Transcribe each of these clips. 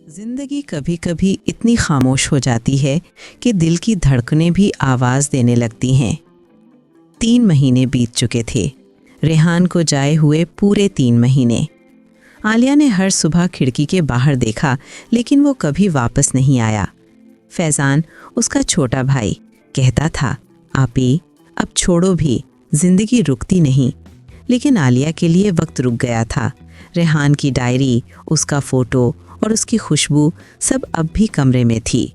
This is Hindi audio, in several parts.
जिंदगी कभी कभी इतनी खामोश हो जाती है कि दिल की धड़कनें भी आवाज़ देने लगती हैं। 3 महीने बीत चुके थे, रेहान को जाए हुए पूरे 3 महीने। आलिया ने हर सुबह खिड़की के बाहर देखा, लेकिन वो कभी वापस नहीं आया। फैज़ान, उसका छोटा भाई, कहता था, आपी अब छोड़ो भी, जिंदगी रुकती नहीं। लेकिन आलिया के लिए वक्त रुक गया था। रेहान की डायरी, उसका फ़ोटो और उसकी खुशबू सब अब भी कमरे में थी।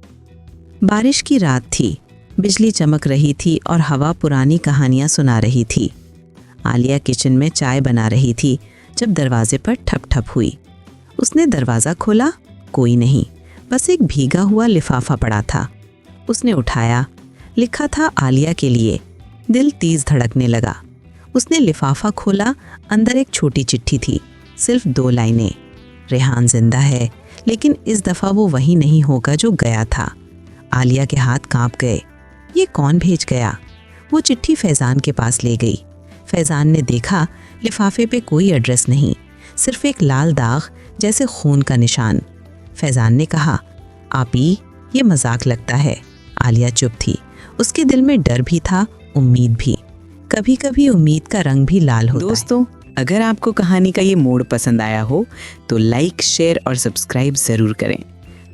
बारिश की रात थी, बिजली चमक रही थी और हवा पुरानी कहानियाँ सुना रही थी। आलिया किचन में चाय बना रही थी जब दरवाजे पर ठप ठप हुई। उसने दरवाज़ा खोला, कोई नहीं, बस एक भीगा हुआ लिफाफा पड़ा था। उसने उठाया, लिखा था आलिया के लिए। दिल तेज धड़कने लगा। उसने लिफाफा खोला, अंदर एक छोटी चिट्ठी थी, सिर्फ 2 लाइनें। रेहान जिंदा है, लेकिन इस दफ़ा वो वही नहीं होगा जो गया था। आलिया के हाथ कांप गए। ये कौन भेज गया? वो चिट्ठी फैज़ान के पास ले गई। फैज़ान ने देखा, लिफाफे पे कोई एड्रेस नहीं, सिर्फ एक लाल दाग जैसे खून का निशान। फैज़ान ने कहा, आपी ये मजाक लगता है। आलिया चुप थी। उसके दिल में डर भी था, उम्मीद भी। कभी कभी उम्मीद का रंग भी लाल होता है। दोस्तों, अगर आपको कहानी का ये मोड़ पसंद आया हो तो लाइक, शेयर और सब्सक्राइब ज़रूर करें।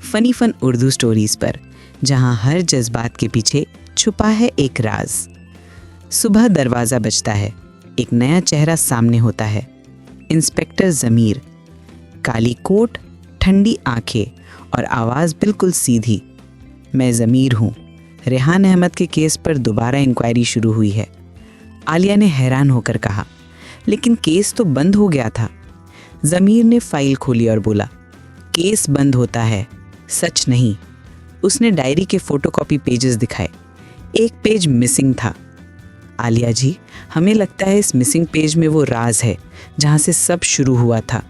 फ़नी फन उर्दू स्टोरीज़ पर, जहां हर जज्बात के पीछे छुपा है एक राज। सुबह दरवाज़ा बजता है, एक नया चेहरा सामने होता है। इंस्पेक्टर ज़मीर, काली कोट, ठंडी आंखें और आवाज़ बिल्कुल सीधी। मैं ज़मीर हूँ, रेहान अहमद के केस पर दोबारा इंक्वायरी शुरू हुई है। आलिया ने हैरान होकर कहा, लेकिन केस तो बंद हो गया था। ज़मीर ने फाइल खोली और बोला, केस बंद होता है, सच नहीं। उसने डायरी के फोटोकॉपी पेजेस दिखाए। एक पेज मिसिंग था। आलिया जी, हमें लगता है इस मिसिंग पेज में वो राज है जहाँ से सब शुरू हुआ था।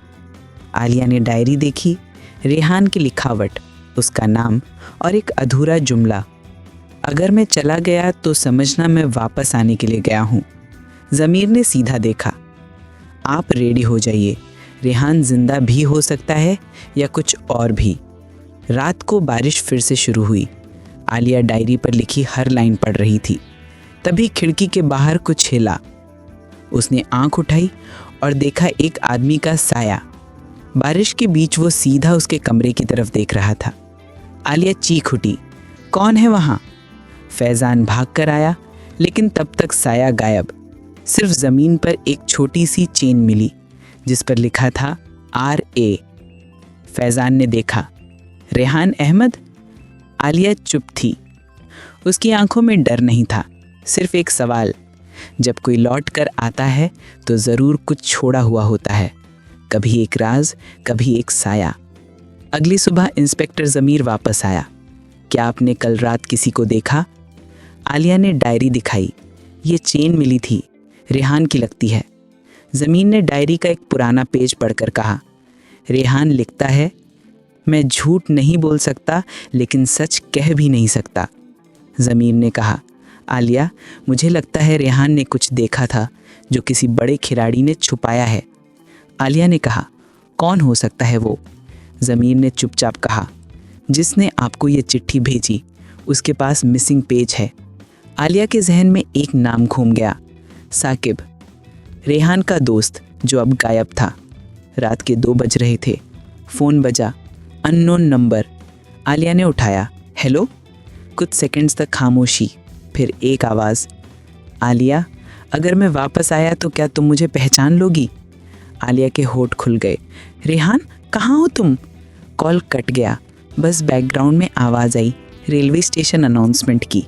आलिया ने डायरी देखी, रेहान की लिखावट, उसका नाम और एक अधूरा जुमला, अगर मैं चला गया तो समझना मैं वापस आने के लिए गया हूँ। ज़मीर ने सीधा देखा, आप रेडी हो जाइए, रेहान जिंदा भी हो सकता है या कुछ और भी। रात को बारिश फिर से शुरू हुई। आलिया डायरी पर लिखी हर लाइन पढ़ रही थी। तभी खिड़की के बाहर कुछ हिला। उसने आंख उठाई और देखा एक आदमी का साया। बारिश के बीच वो सीधा उसके कमरे की तरफ देख रहा था। आलिया चीख उठी, कौन है वहाँ? फैज़ान भाग कर आया, लेकिन तब तक साया गायब। सिर्फ ज़मीन पर एक छोटी सी चेन मिली जिस पर लिखा था RA। फैज़ान ने देखा, रेहान अहमद? आलिया चुप थी। उसकी आंखों में डर नहीं था, सिर्फ एक सवाल। जब कोई लौट कर आता है तो ज़रूर कुछ छोड़ा हुआ होता है, कभी एक राज, कभी एक साया। अगली सुबह इंस्पेक्टर ज़मीर वापस आया। क्या आपने कल रात किसी को देखा? आलिया ने डायरी दिखाई। ये चेन मिली थी, रेहान की लगती है। ज़मीर ने डायरी का एक पुराना पेज पढ़कर कहा, रेहान लिखता है, मैं झूठ नहीं बोल सकता लेकिन सच कह भी नहीं सकता। ज़मीर ने कहा, आलिया, मुझे लगता है रेहान ने कुछ देखा था जो किसी बड़े खिलाड़ी ने छुपाया है। आलिया ने कहा, कौन हो सकता है वो? ज़मीर ने चुपचाप कहा, जिसने आपको ये चिट्ठी भेजी, उसके पास मिसिंग पेज है। आलिया के जहन में एक नाम घूम गया, साकिब, रेहान का दोस्त जो अब गायब था। रात के 2 बज रहे थे। फ़ोन बजा, अननोन नंबर। आलिया ने उठाया, हेलो। कुछ सेकंड्स तक खामोशी, फिर एक आवाज़, आलिया, अगर मैं वापस आया तो क्या तुम मुझे पहचान लोगी? आलिया के होठ खुल गए। रेहान, कहाँ हो तुम? कॉल कट गया, बस बैकग्राउंड में आवाज़ आई, रेलवे स्टेशन अनाउंसमेंट की।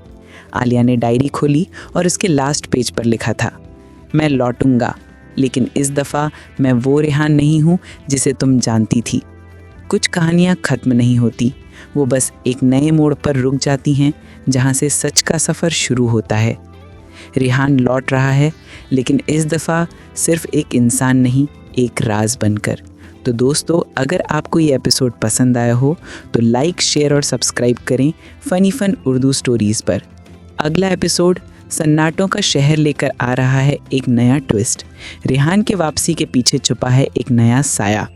आलिया ने डायरी खोली और उसके लास्ट पेज पर लिखा था, मैं लौटूंगा, लेकिन इस दफ़ा मैं वो रेहान नहीं हूँ जिसे तुम जानती थी। कुछ कहानियाँ ख़त्म नहीं होती, वो बस एक नए मोड़ पर रुक जाती हैं जहाँ से सच का सफ़र शुरू होता है। रेहान लौट रहा है, लेकिन इस दफ़ा सिर्फ एक इंसान नहीं, एक राज बनकर। तो दोस्तों, अगर आपको ये एपिसोड पसंद आया हो तो लाइक, शेयर और सब्सक्राइब करें फ़नी फन उर्दू स्टोरीज़ पर। अगला एपिसोड सन्नाटों का शहर लेकर आ रहा है एक नया ट्विस्ट। रेहान के वापसी के पीछे छुपा है एक नया साया।